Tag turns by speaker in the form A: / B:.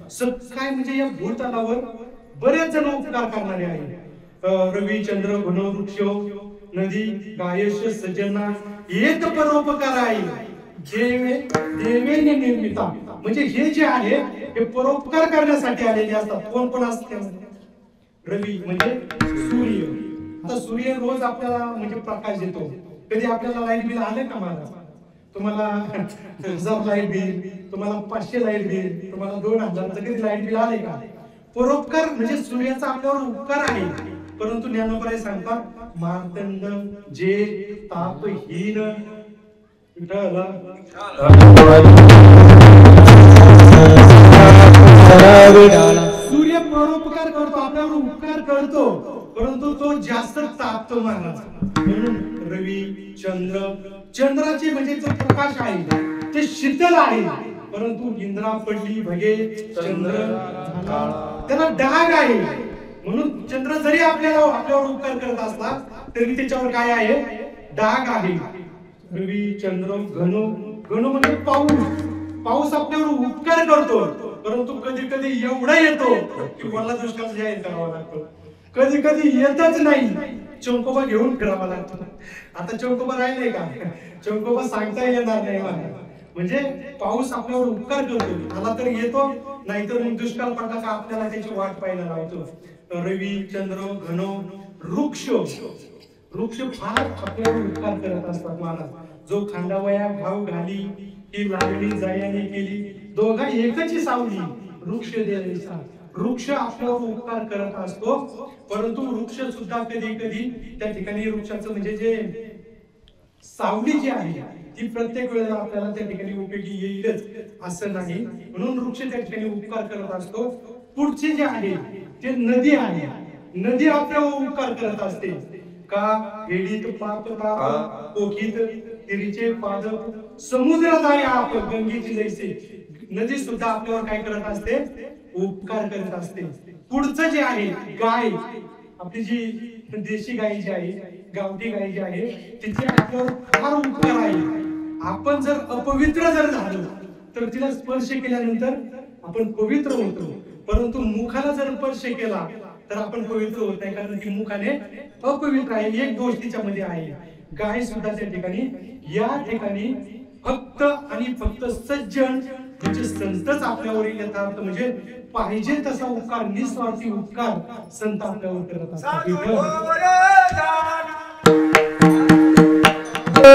A: काय म्हणजे या भूतलावर बरेच जण उपकार करणारे आहेत. रवी चंद्र घन वृक्ष नदी गायश सज्जना एक परोपकार आहे देवेने निर्मिता. म्हणजे हे जे आहे हे परोपकार करण्यासाठी आलेले असतात. कोण कोण असते? रवी म्हणजे सूर्य. आता सूर्य रोज आपल्याला म्हणजे प्रकाश देतो. कधी आपल्याला लाईट बिल आले का महाराज? तुम्हाला 1000 लाईट बिल, तुम्हाला 500 लाईट बिल, तुम्हाला 2000 कधी लाईट बिल आले का? परोपकार म्हणजे सूर्याचा आपल्यावर उपकार आहे. परंतु ज्ञानोबराय सांगतात मार्तंड जे तापहीन विठ्ठला सूर्य परोपकार करतो, आपल्यावर उपकार करतो, परंतु तो जास्त तापतो महाराज. म्हणून रवी चंद्र, चंद्राचे म्हणजे जो प्रकाश आहे ते शीतल आहे. परंतु इंद्रा पडली भगे चंद्र त्याला डाग आहे. म्हणून चंद्र जरी आपल्यावर उपकार करत असला तरी त्याच्यावर काय आहे? डाग आहे. रवी चंद्र घन, घन म्हणजे पाऊस आपल्यावर उपकार करतो, परंतु कधी कधी एवढा येतो की मला दुष्काळ जाहीर करावा लागतो. कधी कधी येतच नाही, चंकोबा घेऊन फिरावा लागतो. आता चंकोबा राहिलाय का? चंकोबा सांगता येणार नाही मला. म्हणजे पाऊस आपल्यावर उपकार करतो, आला तर येतो, नाहीतर मग दुष्काळ पडला का आपल्याला त्याची वाट पाहायला लावतो. रवी चंद्र घन वृक्ष, वृक्ष फार आपल्यावर उपकार करत असतात महाराज. जो खांडावया घाव घाली ही लागणी जायाने केली, दोघा एकची सावली वृक्ष देवीचा. वृक्ष आपल्यावर उपकार करत असतो, परंतु वृक्ष सुद्धा कधी कधी त्या ठिकाणी वृक्षाचं म्हणजे जे सावली जी आहे ती प्रत्येक वेळेला आपल्याला त्या ठिकाणी उपयोगी येईलच असं नाही. म्हणून वृक्ष त्या ठिकाणी उपकार करत असतो. पुढचे जे आहे ते नदी आहे. नदी आपल्यावर उपकार करत असते का? हेडीत पाप पोखीत तिरीचे पाद समुद्रात आहे आप गंगेची जैसे. नदी सुद्धा आपल्यावर काय करत असते? उपकार करत असते. पुढचं जे आहे गाय, आपली जी देशी गाय जी आहे, गावठी गाय जी आहे, तिचे आपल्यावर फार उपकार आहे. आपण जर अपवित्र जर झालो तर तिला स्पर्श केल्यानंतर आपण पवित्र होतो, परंतु मुखाला जर स्पर्श केला तर आपण पवित्र होत नाही, कारण की मुखाने अपवित्र आहे. एक दोष तिच्यामध्ये आहे. गाय सुद्धा त्या ठिकाणी या ठिकाणी फक्त आणि फक्त सज्जन म्हणजे संतच आपल्यावर यथार्थ म्हणजे पाहिजे तसा उपकार, निस्वार्थी उपकार संत आपल्यावर करत असतात.
B: Oh